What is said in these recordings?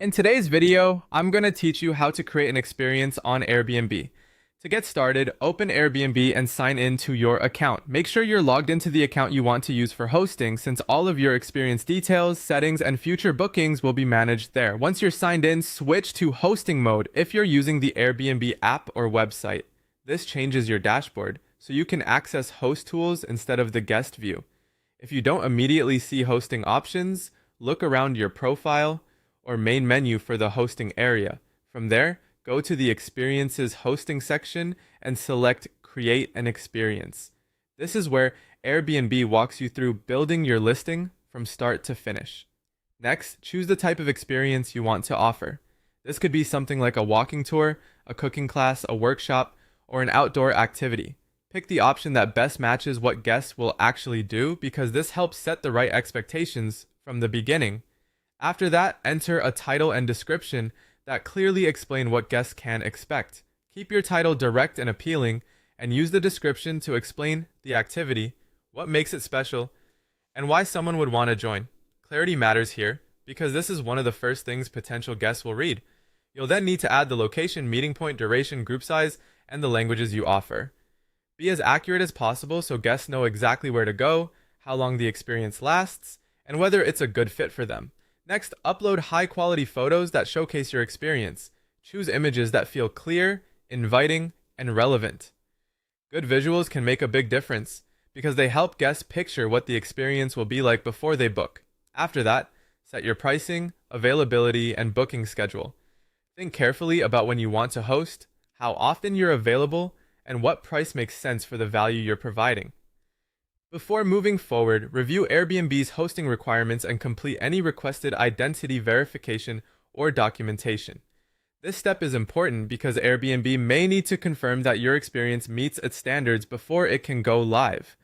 In today's video, I'm going to teach you how to create an experience on Airbnb. To get started, open Airbnb and sign in to your account. Make sure you're logged into the account you want to use for hosting, since all of your experience details, settings, and future bookings will be managed there. Once you're signed in, switch to hosting mode if you're using the Airbnb app or website. This changes your dashboard, so you can access host tools instead of the guest view. If you don't immediately see hosting options, look around your profile or main menu for the hosting area. From there, go to the Experiences hosting section and select Create an Experience. This is where Airbnb walks you through building your listing from start to finish. Next, choose the type of experience you want to offer. This could be something like a walking tour, a cooking class, a workshop, or an outdoor activity. Pick the option that best matches what guests will actually do, because this helps set the right expectations from the beginning. After that, enter a title and description that clearly explain what guests can expect. Keep your title direct and appealing, and use the description to explain the activity, what makes it special, and why someone would want to join. Clarity matters here, because this is one of the first things potential guests will read. You'll then need to add the location, meeting point, duration, group size, and the languages you offer. Be as accurate as possible so guests know exactly where to go, how long the experience lasts, and whether it's a good fit for them. Next, upload high-quality photos that showcase your experience. Choose images that feel clear, inviting, and relevant. Good visuals can make a big difference because they help guests picture what the experience will be like before they book. After that, set your pricing, availability, and booking schedule. Think carefully about when you want to host, how often you're available, and what price makes sense for the value you're providing. Before moving forward, review Airbnb's hosting requirements and complete any requested identity verification or documentation. This step is important because Airbnb may need to confirm that your experience meets its standards before it can go live.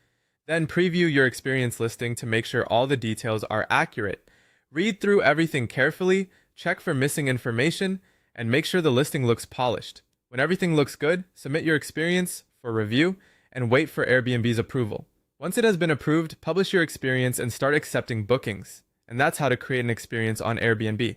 Then preview your experience listing to make sure all the details are accurate. Read through everything carefully, check for missing information, and make sure the listing looks polished. When everything looks good, submit your experience for review and wait for Airbnb's approval. Once it has been approved, publish your experience and start accepting bookings. And that's how to create an experience on Airbnb.